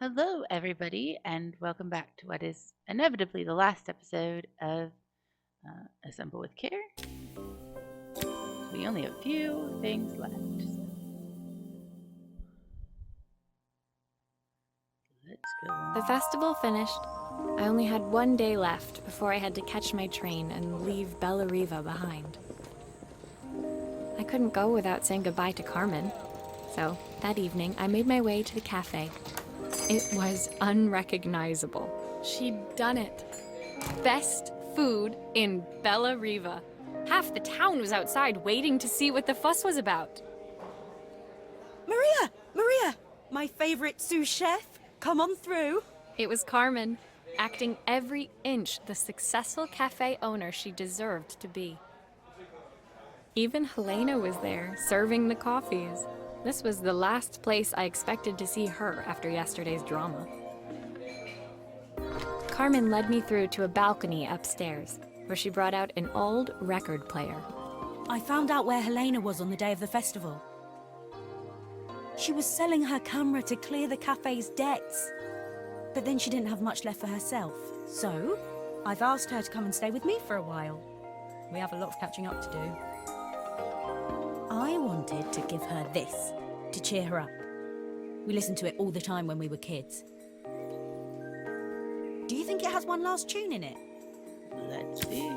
Hello, everybody, and welcome back to what is inevitably the last episode of Assemble with Care. We only have a few things left. So let's go on. The festival finished. I only had one day left before I had to catch my train and leave Bella Riva behind. I couldn't go without saying goodbye to Carmen. So, that evening, I made my way to the cafe. It was unrecognizable. She'd done it. Best food in Bella Riva. Half the town was outside waiting to see what the fuss was about. Maria! My favorite sous chef. Come on through. It was Carmen, acting every inch the successful cafe owner she deserved to be. Even Helena was there, serving the coffees. This was the last place I expected to see her after yesterday's drama. Carmen led me through to a balcony upstairs, where she brought out an old record player. I found out where Helena was on the day of the festival. She was selling her camera to clear the cafe's debts. But then she didn't have much left for herself. So, I've asked her to come and stay with me for a while. We have a lot of catching up to do. I wanted to give her this, to cheer her up. We listened to it all the time when we were kids. Do you think it has one last tune in it? Let's see.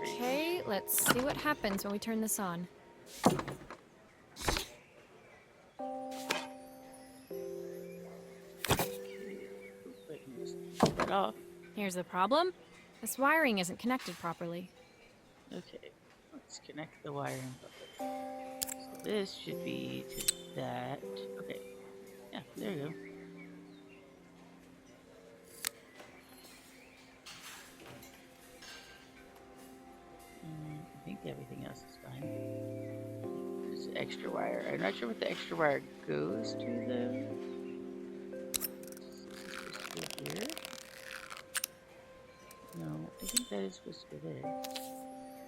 Okay, let's see what happens when we turn this on. Turn that off. Here's the problem. This wiring isn't connected properly. Okay, let's connect the wiring. So this should be to that. Okay, yeah, there you go. I think everything else is fine. There's the extra wire. I'm not sure what the extra wire goes to though. Is this supposed to go here? No, I think that is supposed to go there.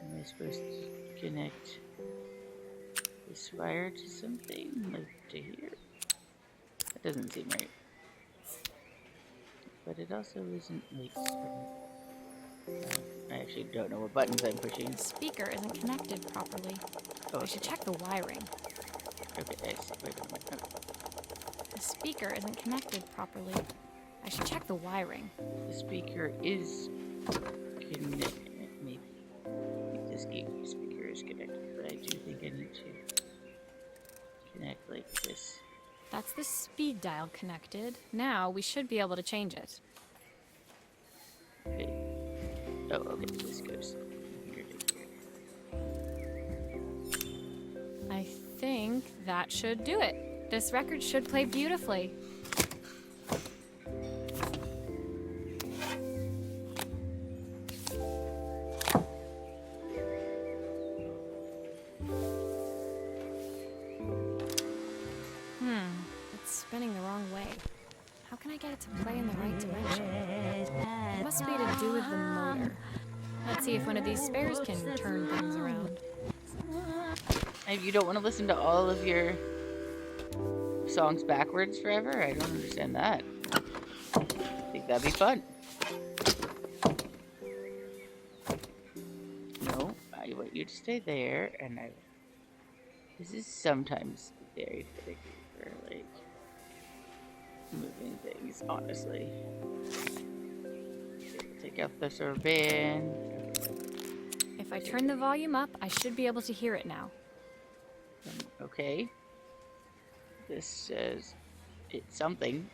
Am I supposed to connect this wire to something? Like to here? That doesn't seem right. But it also isn't like... I actually don't know what buttons I'm pushing. The speaker isn't connected properly. Oh, I should check the wiring. Okay, I see. Wait a minute. Okay. The speaker isn't connected properly. I should check the wiring. The speaker is connected. Maybe. I think this game speaker is connected, but I do think I need to connect like this. That's the speed dial connected. Now we should be able to change it. Okay. Oh, okay. This goes here to here. I think that should do it. This record should play beautifully. It's spinning the wrong way. How can I get it to play in the right direction? It must be to do with the motor. Let's see if one of these spares can turn things around. And you don't want to listen to all of your songs backwards forever? I don't understand that. I think that'd be fun. No, I want you to stay there, and this is sometimes very finicky for, like, moving things, honestly. Okay, take out the sorbet. If I turn the volume up, I should be able to hear it now. Okay. This says it's something.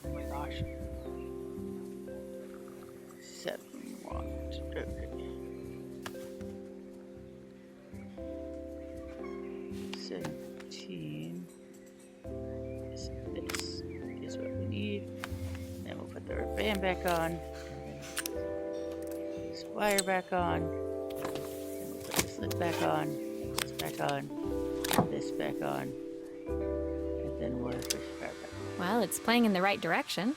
Oh my gosh. 7 watt. Okay. 17 is this. Is what we need. Then we'll put the band back on. And then this wire back on. Then we'll put this lid back on. This back on. This back on. And then we'll push it back on. Well, it's playing in the right direction.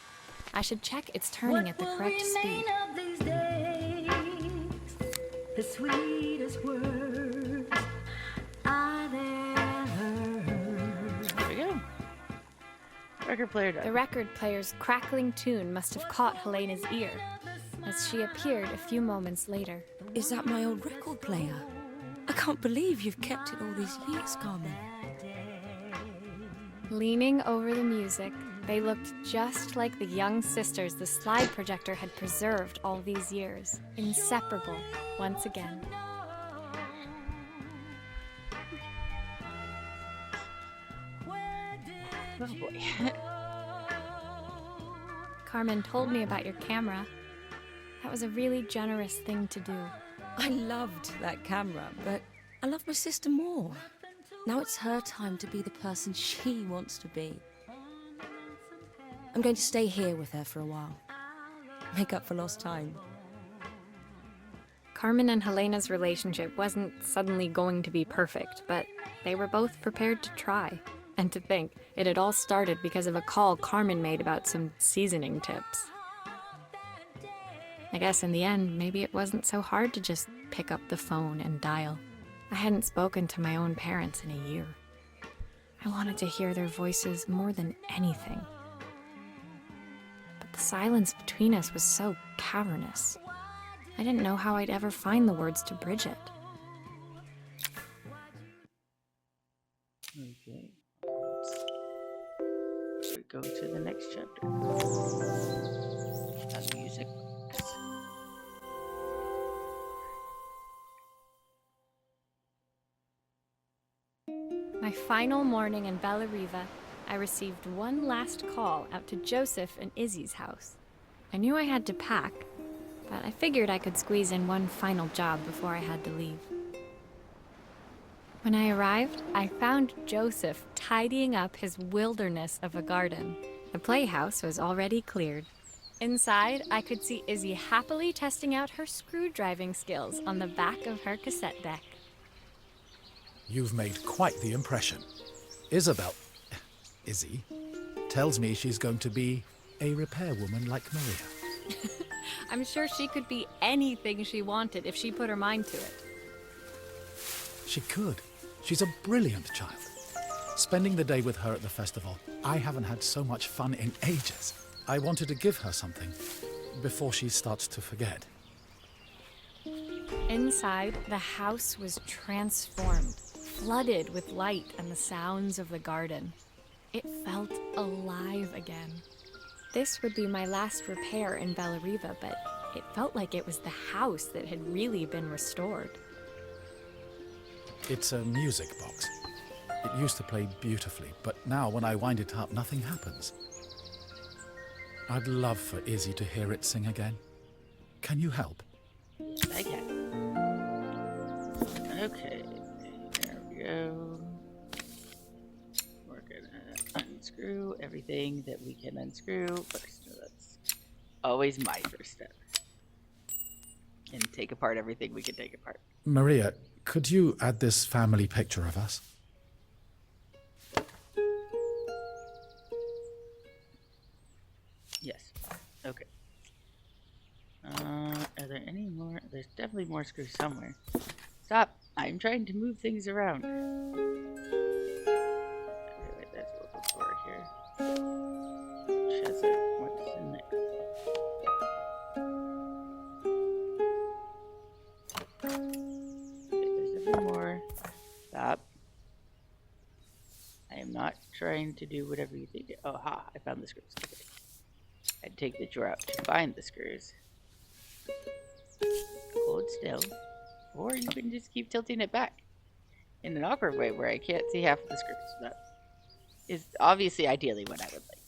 I should check it's turning at the correct speed. The sweetest words Record player done. The record player's crackling tune must have caught Helena's ear, as she appeared a few moments later. Is that my old record player? I can't believe you've kept it all these years, Carmen. Leaning over the music, they looked just like the young sisters the slide projector had preserved all these years, inseparable once again. Oh boy. Carmen told me about your camera. That was a really generous thing to do. I loved that camera, but I love my sister more. Now it's her time to be the person she wants to be. I'm going to stay here with her for a while. Make up for lost time. Carmen and Helena's relationship wasn't suddenly going to be perfect, but they were both prepared to try. And to think, it had all started because of a call Carmen made about some seasoning tips. I guess in the end, maybe it wasn't so hard to just pick up the phone and dial. I hadn't spoken to my own parents in a year. I wanted to hear their voices more than anything. But the silence between us was so cavernous. I didn't know how I'd ever find the words to bridge it. Okay. We go to the next chapter. Music. My final morning in Bellariva, I received one last call out to Joseph and Izzy's house. I knew I had to pack, but I figured I could squeeze in one final job before I had to leave. When I arrived, I found Joseph tidying up his wilderness of a garden. The playhouse was already cleared. Inside, I could see Izzy happily testing out her screw-driving skills on the back of her cassette deck. You've made quite the impression. Izzy, tells me she's going to be a repairwoman like Maria. I'm sure she could be anything she wanted if she put her mind to it. She could. She's a brilliant child. Spending the day with her at the festival, I haven't had so much fun in ages. I wanted to give her something before she starts to forget. Inside, the house was transformed, flooded with light and the sounds of the garden. It felt alive again. This would be my last repair in Bellariva, but it felt like it was the house that had really been restored. It's a music box. It used to play beautifully, but now when I wind it up, nothing happens. I'd love for Izzy to hear it sing again. Can you help? I can. Okay, there we go. We're gonna unscrew everything that we can unscrew first. So that's always my first step. And take apart everything we can take apart. Maria, could you add this family picture of us? Yes. Okay. Are there any more? There's definitely more screws somewhere. Stop! I'm trying to move things around. Okay, wait, there's a little door here. Chester, what's in there? Okay, there's definitely more. Stop. I am not trying to do whatever you think. Oh, ha! I found the screws. Okay. I'd take the drawer out to find the screws. Hold still. Or you can just keep tilting it back in an awkward way where I can't see half of the screws. That is obviously ideally what I would like.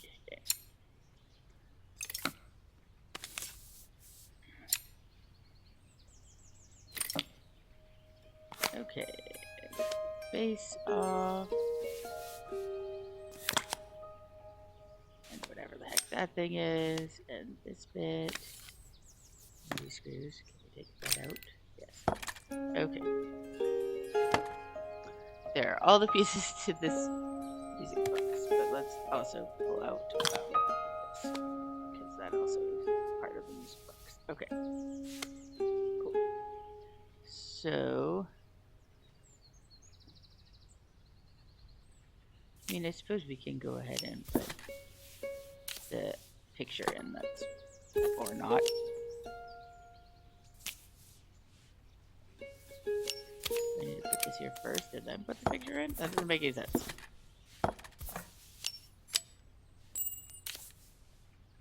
Okay. Okay. Face off. And whatever the heck that thing is. And this bit. And these screws. Can we take that out? Yes. Okay. There are all the pieces to this music box, but let's also pull out this, because that also is part of the music box. Okay. Cool. So, I mean, I suppose we can go ahead and put the picture in, that's or not. I need to put this here first and then put the picture in? That doesn't make any sense.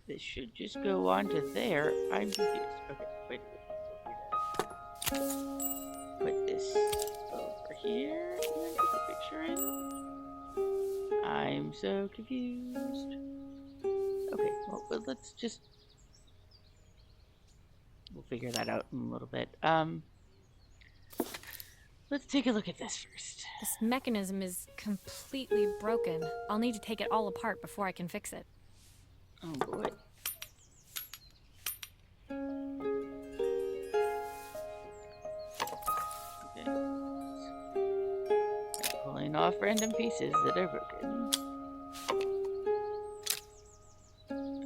This should just go on to there. I'm confused. Okay, wait a minute. Put this over here and then put the picture in. I'm so confused. Okay, well, let's just... We'll figure that out in a little bit. Let's take a look at this first. This mechanism is completely broken. I'll need to take it all apart before I can fix it. Oh boy. Okay. Pulling off random pieces that are broken.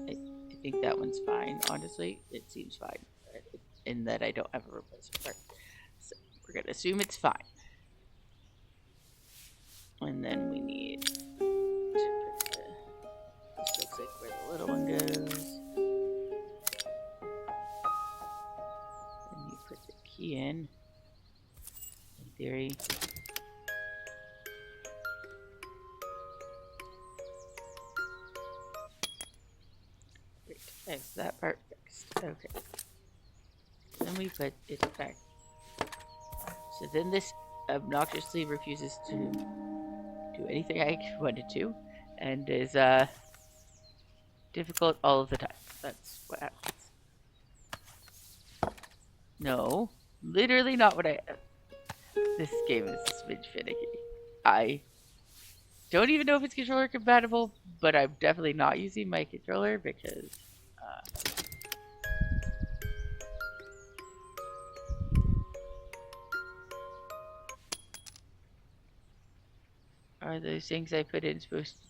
I think that one's fine. Honestly, it seems fine. In that I don't have a replacement part. So we're gonna assume it's fine. And then we need to put the... This looks like where the little one goes. Then you put the key in theory. Great. That's that part fixed. Okay. Then we put it back. So then this obnoxiously refuses to do anything I wanted to, and is difficult all of the time. That's what happens. No, literally not what I... This game is a smidge finicky. I don't even know if it's controller compatible, but I'm definitely not using my controller because are those things I put in supposed to...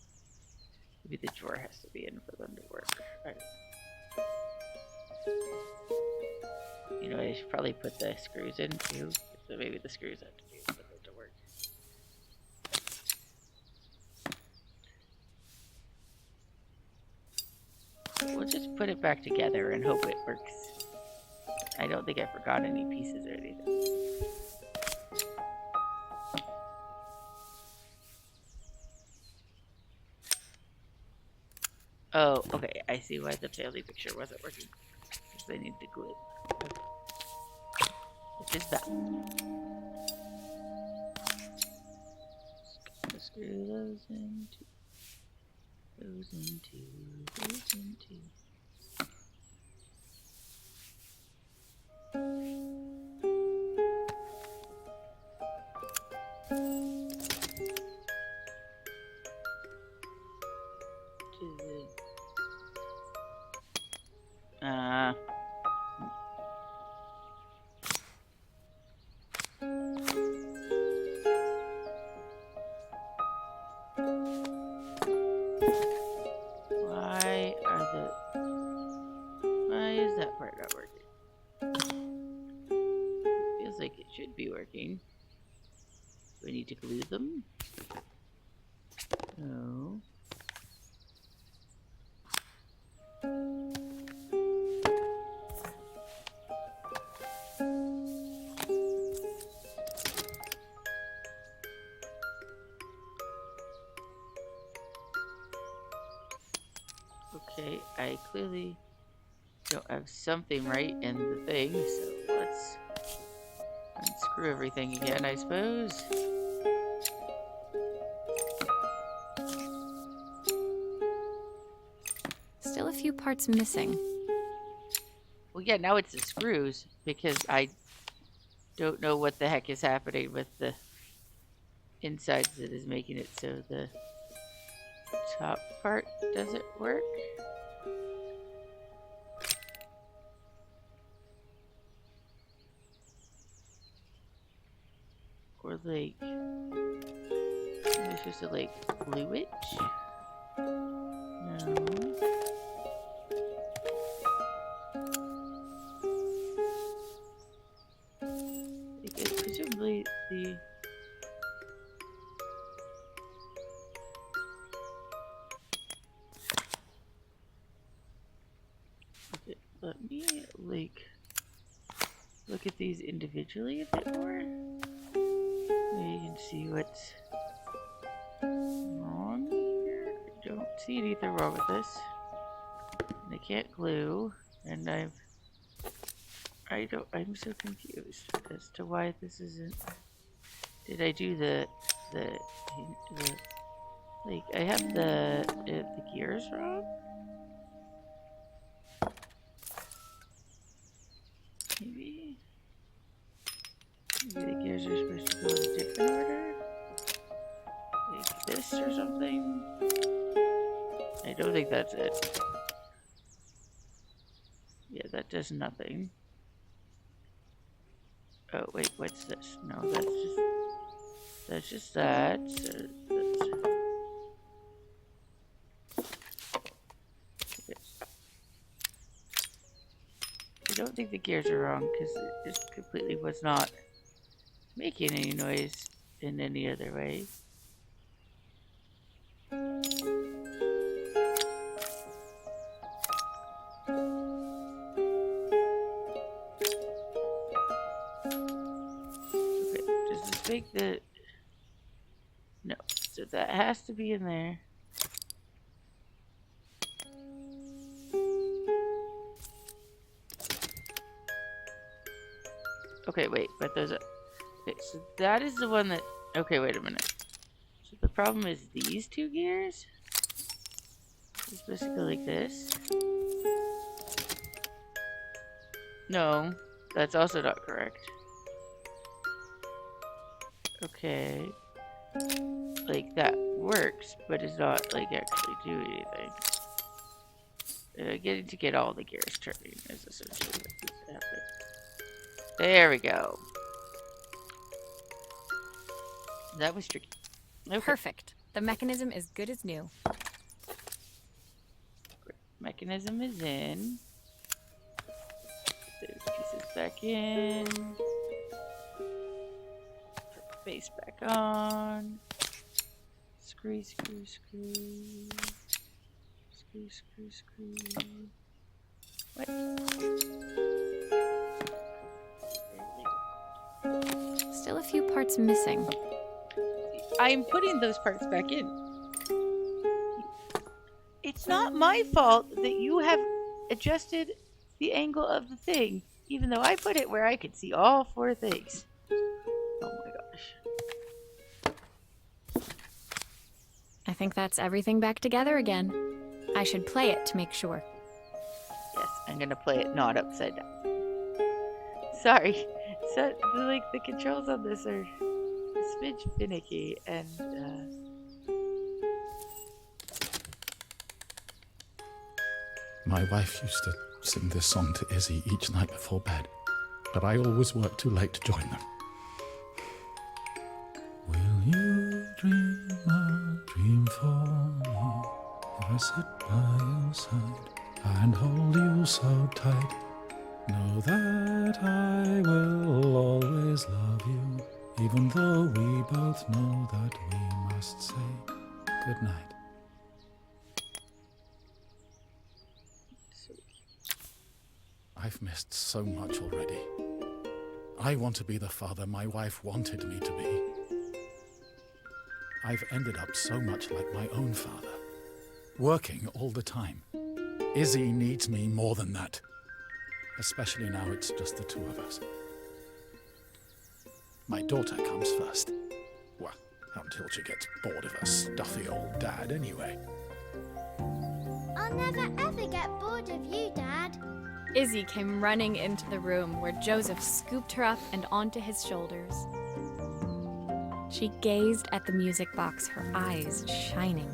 Maybe the drawer has to be in for them to work. You know, I should probably put the screws in too. So maybe the screws have to be in for them to work. We'll just put it back together and hope it works. I don't think I forgot any pieces or anything. Oh, okay. I see why the family picture wasn't working. Because they need to glue. Okay. Which is that. Just screw those into. Those into. Those into. Why is that part not working? Feels like it should be working. Do I need to glue them? No. Okay, I clearly don't have something right in the thing, so let's unscrew everything again, I suppose. Still a few parts missing. Well, yeah, now it's the screws, because I don't know what the heck is happening with the insides that is making it so the top part doesn't work. Or like, am I supposed to like glue it? No. Because presumably the... let me, like, look at these individually a bit more. Maybe you can see what's wrong here. I don't see anything wrong with this. And I can't glue, and I'm so confused as to why this isn't. Did I do the like, I have the gears wrong? Maybe the gears are supposed to go in a different order? Like this or something? I don't think that's it. Yeah, that does nothing. Oh wait, what's this? No, that's just that. So I don't think the gears are wrong because it just completely was not making any noise in any other way. Okay, does this make the... No, so that has to be in there. Okay, wait, but those are... Okay, so that is the one that... Okay, wait a minute. So the problem is these two gears? It's supposed to go like this? No, that's also not correct. Okay. Like, that works, but it's not, like, actually doing anything. Getting to get all the gears turning is essentially what needs to happen. There we go. That was tricky. Okay. Perfect. The mechanism is good as new. Mechanism is in. Put those pieces back in. Put the base back on. Screw, screw, screw. Screw, screw, screw. What? Still a few parts missing. I'm putting those parts back in. It's not my fault that you have adjusted the angle of the thing, even though I put it where I could see all four things. Oh my gosh. I think that's everything back together again. I should play it to make sure. Yes, I'm gonna play it not upside down. Sorry. So, like, the controls on this are a smidge finicky, and, My wife used to sing this song to Izzy each night before bed, but I always worked too late to join them. Will you dream a dream for me if I sit by your side and hold you so tight? Know that I will always love you, even though we both know that we must say goodnight. I've missed so much already. I want to be the father my wife wanted me to be. I've ended up so much like my own father, working all the time. Izzy needs me more than that, especially now it's just the two of us. My daughter comes first. Well, until she gets bored of her stuffy old dad anyway. I'll never ever get bored of you, Dad. Izzy came running into the room where Joseph scooped her up and onto his shoulders. She gazed at the music box, her eyes shining.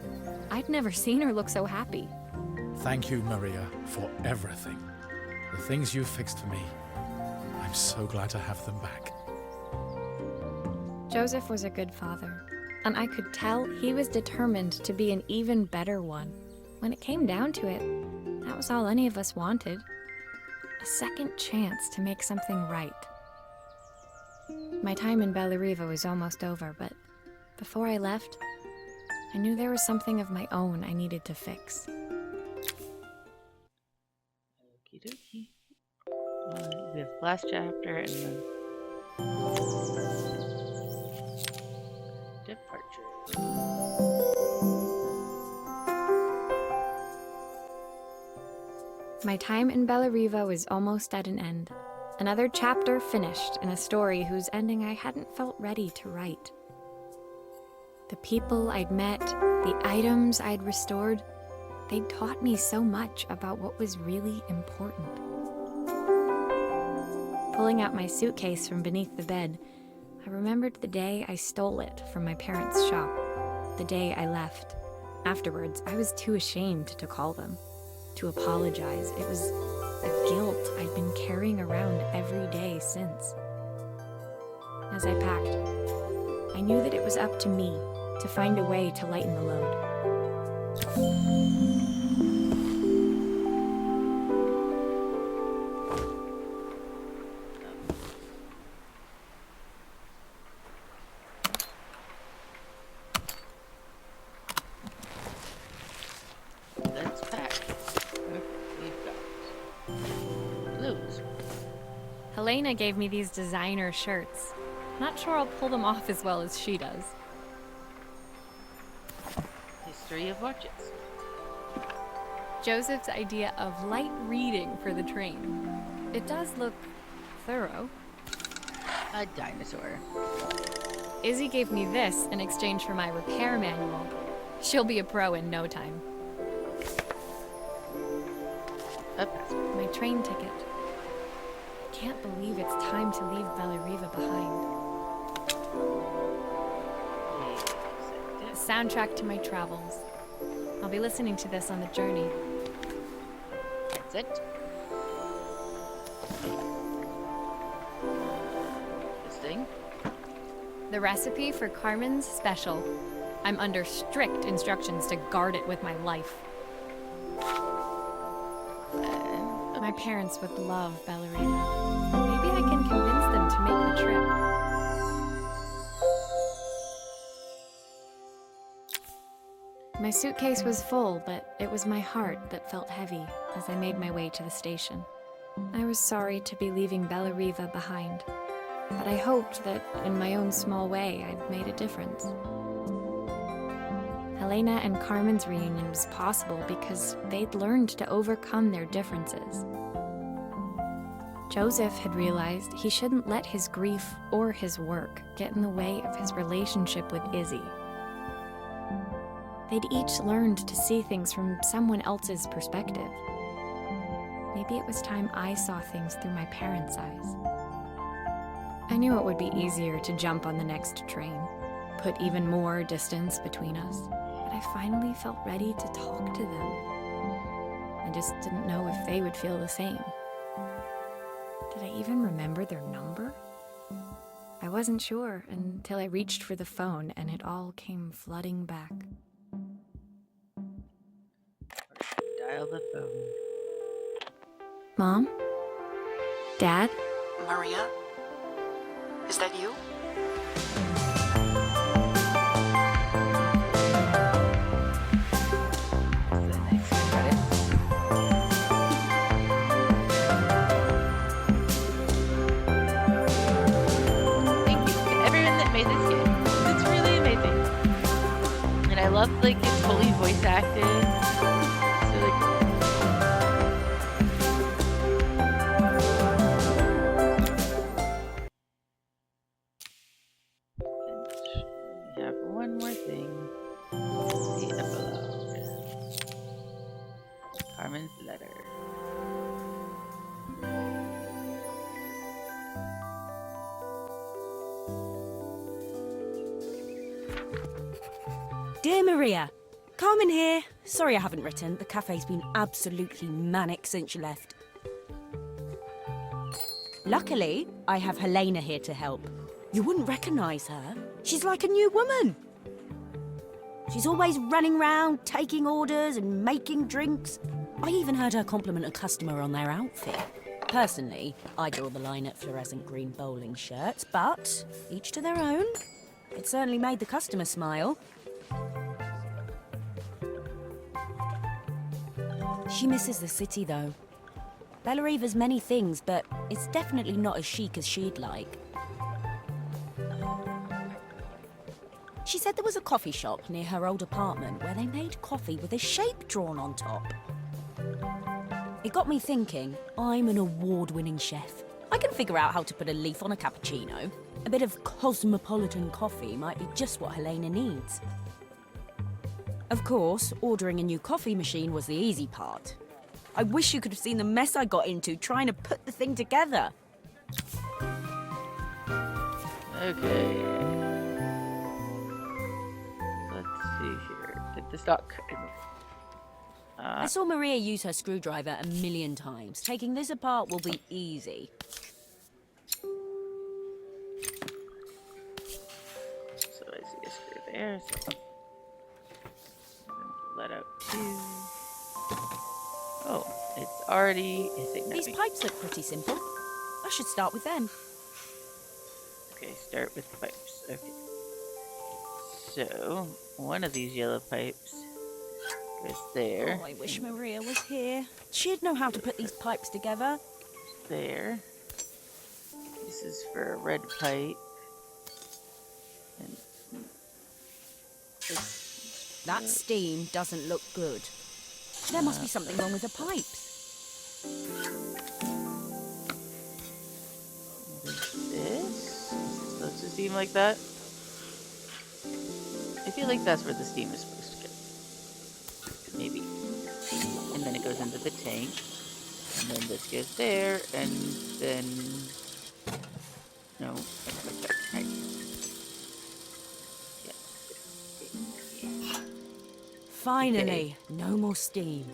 I'd never seen her look so happy. Thank you, Maria, for everything. The things you fixed for me. I'm so glad to have them back. Joseph was a good father, and I could tell he was determined to be an even better one. When it came down to it, that was all any of us wanted. A second chance to make something right. My time in Bellariva was almost over, but before I left, I knew there was something of my own I needed to fix. Okie dokie. last chapter and then departure. My time in Bellariva was almost at an end. Another chapter finished in a story whose ending I hadn't felt ready to write. The people I'd met, the items I'd restored, they'd taught me so much about what was really important. Pulling out my suitcase from beneath the bed, I remembered the day I stole it from my parents' shop, the day I left. Afterwards, I was too ashamed to call them, to apologize. It was a guilt I'd been carrying around every day since. As I packed, I knew that it was up to me to find a way to lighten the load. Let's pack. Okay, we've got blues. Helena gave me these designer shirts. Not sure I'll pull them off as well as she does. History of watches. Joseph's idea of light reading for the train. It does look thorough. A dinosaur. Izzy gave me this in exchange for my repair manual. She'll be a pro in no time. A passport. My train ticket. I can't believe it's time to leave Bellariva behind. A soundtrack to my travels. I'll be listening to this on the journey. That's it. This thing. The recipe for Carmen's special. I'm under strict instructions to guard it with my life. And My parents would love Bellariva. Maybe I can convince them to make the trip. My suitcase was full, but it was my heart that felt heavy as I made my way to the station. I was sorry to be leaving Bellariva behind, but I hoped that, in my own small way, I'd made a difference. Helena and Carmen's reunion was possible because they'd learned to overcome their differences. Joseph had realized he shouldn't let his grief or his work get in the way of his relationship with Izzy. They'd each learned to see things from someone else's perspective. Maybe it was time I saw things through my parents' eyes. I knew it would be easier to jump on the next train, put even more distance between us, but I finally felt ready to talk to them. I just didn't know if they would feel the same. Did I even remember their number? I wasn't sure until I reached for the phone and it all came flooding back. dial the phone. Mom? Dad? Maria? Is that you? The next credit. Thank you to everyone that made this game. It's really amazing. And I love like it's fully voice acted. So like we have one more thing. The epilogue. Carmen's letter. Dear Maria, Carmen here. Sorry I haven't written. The cafe's been absolutely manic since you left. Luckily, I have Helena here to help. You wouldn't recognise her. She's like a new woman. She's always running round, taking orders and making drinks. I even heard her compliment a customer on their outfit. Personally, I draw the line at fluorescent green bowling shirts, but each to their own. It certainly made the customer smile. She misses the city, though. Bellariva's many things, but it's definitely not as chic as she'd like. She said there was a coffee shop near her old apartment where they made coffee with a shape drawn on top. It got me thinking, I'm an award-winning chef. I can figure out how to put a leaf on a cappuccino. A bit of cosmopolitan coffee might be just what Helena needs. Of course, ordering a new coffee machine was the easy part. I wish you could have seen the mess I got into trying to put the thing together. Okay. Let's see here. Get the stock. I saw Maria use her screwdriver a million times. Taking this apart will be easy. So I see a screw there, so let out two. Oh, it's already hitting These pipes look pretty simple. I should start with them. Okay, start with pipes. Okay. So, one of these yellow pipes goes there. Oh, I wish Maria was here. She'd know how to put these pipes together. There. This is for a red pipe. And That steam doesn't look good. There must be something wrong with the pipes. what is this? Is this supposed to steam like that? I feel like that's where the steam is supposed to go. Maybe. And then it goes into the tank. And then this goes there. And then... No. Right. Yeah. Finally, no more steam.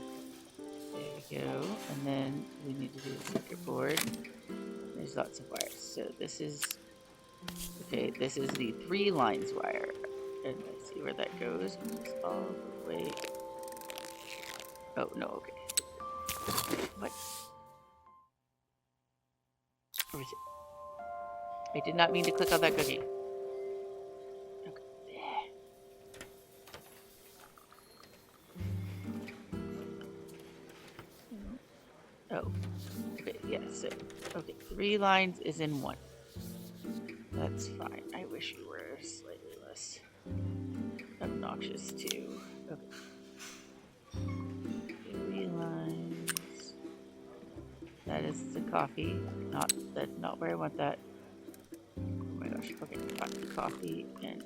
There we go. And then we need to do the circuit board. There's lots of wires. So this is... Okay, this is the 3 lines wire. And let's see where that goes. It's all the way... Oh, no, okay. What? Where is it? I did not mean to click on that cookie. Okay. Oh. Okay, yeah, so... Okay, 3 lines is in 1. That's fine. I wish you were slightly less obnoxious too. Okay. 3 lines. That is the coffee. That's not where I want that. Oh my gosh. Okay, got the coffee and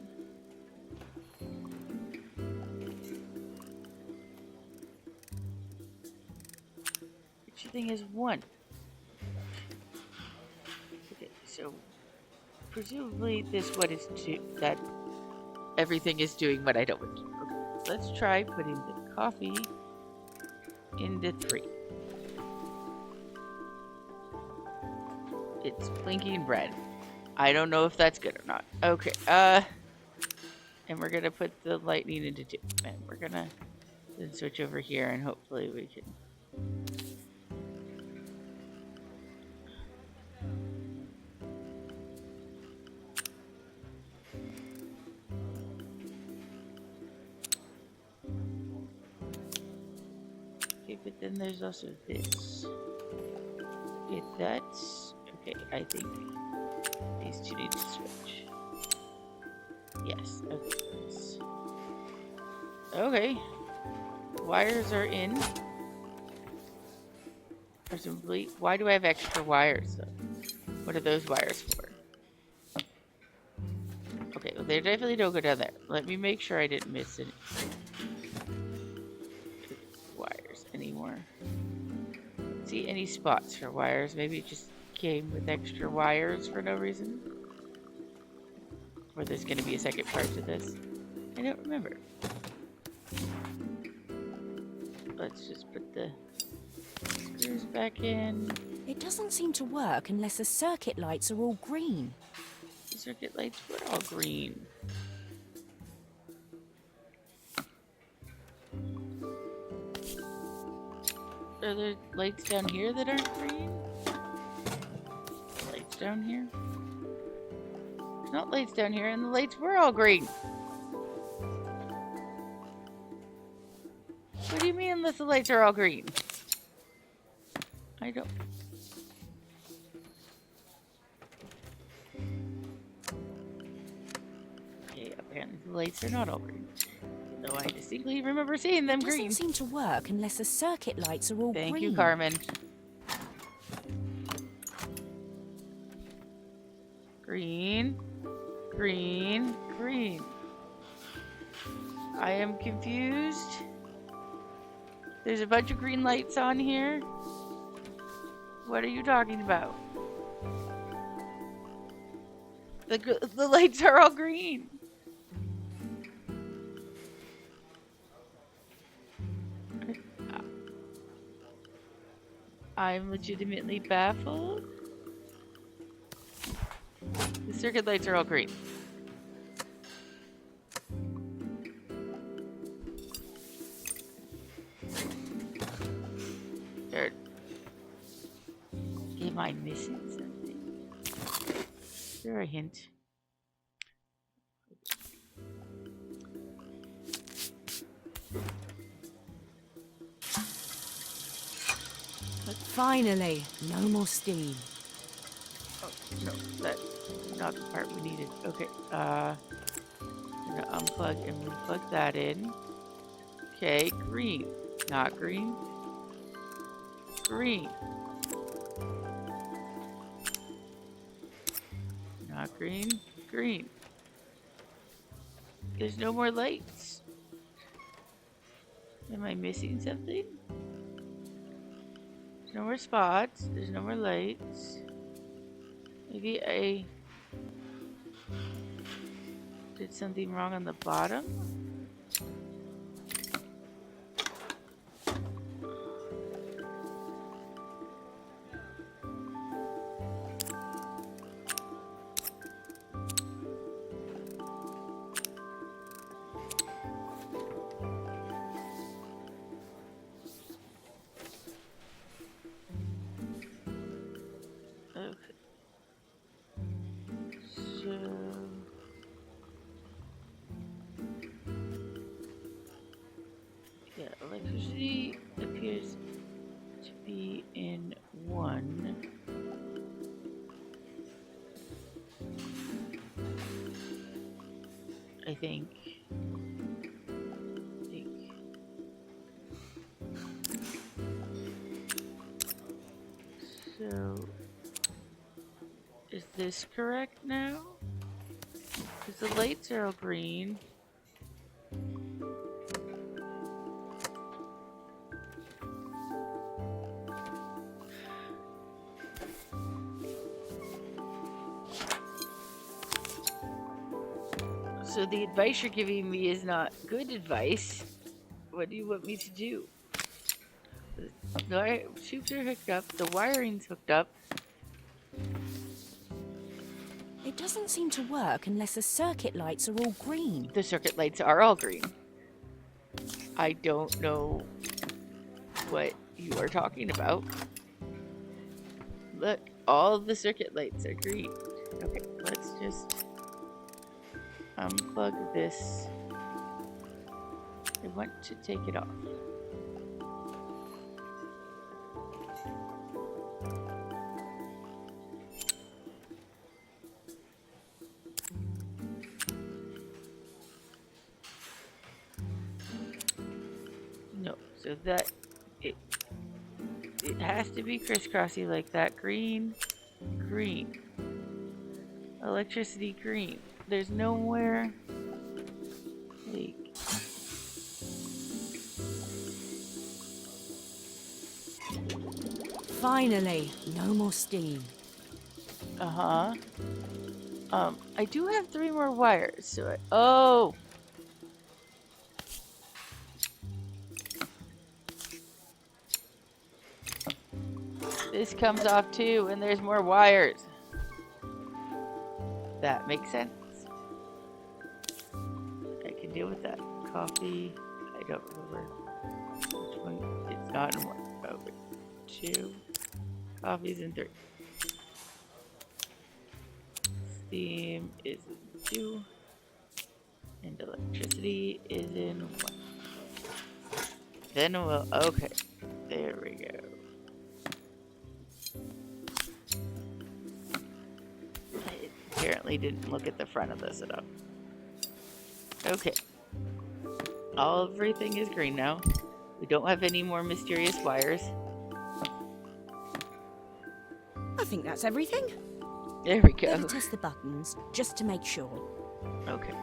which thing is 1? Okay, so presumably this what is that everything is doing what I don't want to. Okay, let's try putting the coffee into 3. It's blinking red. I don't know if that's good or not. Okay, and we're gonna put the lightning into 2. And we're gonna then switch over here and hopefully we can. Okay, but then there's also this. If that's okay, I think these 2 need to switch. Yes, okay. Okay. Wires are in. Presumably. Why do I have extra wires though? What are those wires for? Okay, well, they definitely don't go down there. Let me make sure I didn't miss any wires anymore. See any spots for wires? Maybe it just came with extra wires for no reason. Or there's going to be a second part to this. I don't remember. Let's just put the screws back in. It doesn't seem to work unless the circuit lights are all green. The circuit lights were all green. Are there lights down here that aren't green? Lights down here? There's not lights down here, and the lights were all green. What do you mean unless the lights are all green? I don't. Okay, apparently the lights are not all green. Though I distinctly remember seeing them It doesn't green. seem to work unless the circuit lights are all Thank green. you, Carmen. Green, green, green. I am confused. There's a bunch of green lights on here. What are you talking about? The lights are all green. I'm legitimately baffled. The circuit lights are all green. They're... Am I missing something? Is there a hint? Finally, no more steam. Oh, no, that's not the part we needed. Okay, I'm gonna unplug and replug that in. Okay, green. Not green. Green. Not green. Green. There's no more lights. Am I missing something? There's no more spots. There's no more lights. Maybe I did something wrong on the bottom? Okay. So... yeah, electricity appears to be in 1. I think. So, is this correct now? Because the lights are all green. So the advice you're giving me is not good advice. What do you want me to do? The tubes are hooked up, the wiring's hooked up. It doesn't seem to work unless the circuit lights are all green. The circuit lights are all green. I don't know what you are talking about. Look, all the circuit lights are green. Okay, let's just unplug this. I want to take it off. No, so that it has to be crisscrossy like that. Green, green. Electricity green. There's nowhere like Finally, no more steam. I do have 3 more wires, so oh! This comes off too, and there's more wires. That makes sense. I can deal with that. Coffee, I don't remember which one. It's not in 1. Oh, wait. 2. Coffee's in 3. Steam is in 2. And electricity is in 1. Then we'll, okay. There we go. apparently didn't look at the front of this enough. Okay. Everything is green now. We don't have any more mysterious wires. I think that's everything. There we go. Better test the buttons, just to make sure. Okay.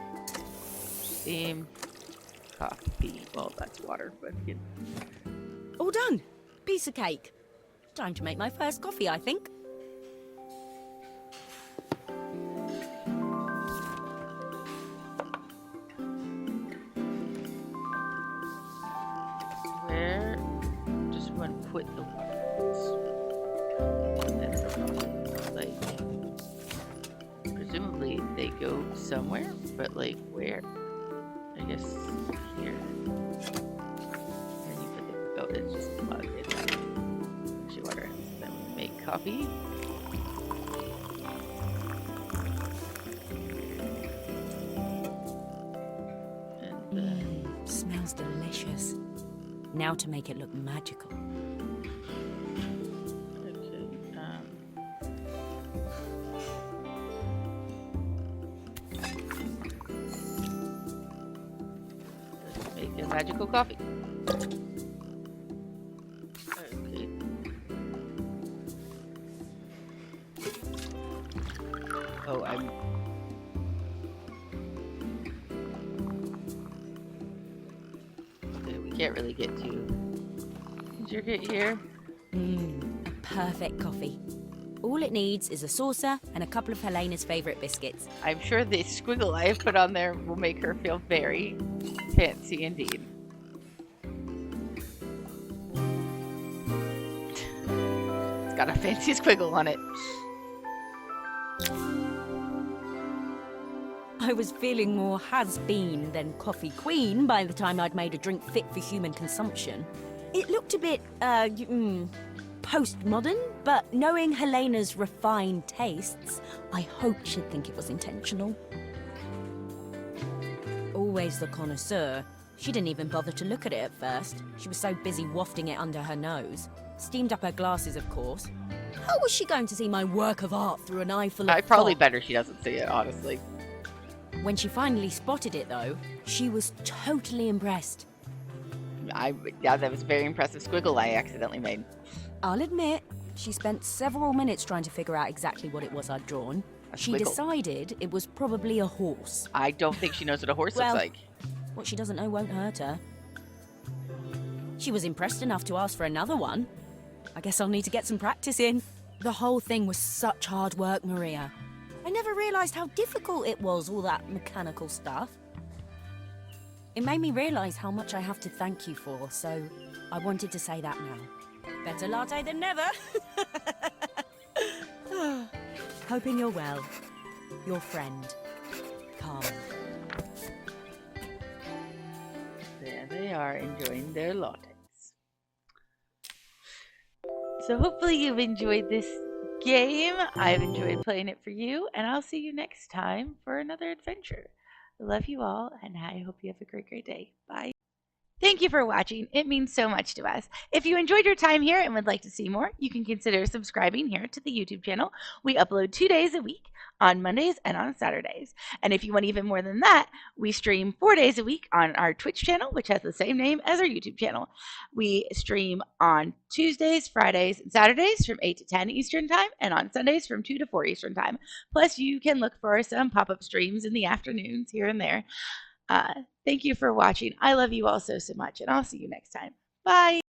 Steam. Coffee. Well, that's water, but... You know. All done. Piece of cake. Time to make my first coffee, I think. Where does one put the water? Like, presumably they go somewhere, but like where? I guess here. Then you put the, oh, it's just plug it up. Actually, water. Then we make coffee. And then Smells delicious. Now to make it look magical. okay, let's make a magical coffee. Okay. Oh, okay, we can't really get too intricate here. A perfect coffee. All it needs is a saucer and a couple of Helena's favourite biscuits. I'm sure the squiggle I have put on there will make her feel very fancy indeed. It's got a fancy squiggle on it. I was feeling more has-been than coffee queen by the time I'd made a drink fit for human consumption. It looked a bit, postmodern, but knowing Helena's refined tastes, I hoped she'd think it was intentional. Always the connoisseur, she didn't even bother to look at it at first. She was so busy wafting it under her nose. Steamed up her glasses, of course. How was she going to see my work of art through an eyeful of Probably fog? better she doesn't see it, honestly. When she finally spotted it, though, she was totally impressed. Yeah, that was a very impressive squiggle I accidentally made. I'll admit, she spent several minutes trying to figure out exactly what it was I'd drawn. A She squiggle. decided it was probably a horse. I don't think she knows what a horse Well- looks like. What she doesn't know won't hurt her. She was impressed enough to ask for another one. I guess I'll need to get some practice in. The whole thing was such hard work, Maria. I never realised how difficult it was, all that mechanical stuff. It made me realise how much I have to thank you for, so I wanted to say that now. Better latte than never. Hoping you're well. Your friend, Carmen. There they are, enjoying their lattes. So hopefully you've enjoyed this game. I've enjoyed playing it for you, and I'll see you next time for another adventure. I love you all, and I hope you have a great, great day. Bye. Thank you for watching. It means so much to us. If you enjoyed your time here and would like to see more, you can consider subscribing here to the YouTube channel. We upload 2 days a week, on Mondays and on Saturdays. And if you want even more than that, we stream 4 days a week on our Twitch channel, which has the same name as our YouTube channel. We stream on Tuesdays, Fridays, and Saturdays from 8 to 10 Eastern Time, and on Sundays from 2 to 4 Eastern Time. Plus, you can look for some pop-up streams in the afternoons here and there. Thank you for watching. I love you all so, so much, and I'll see you next time. Bye!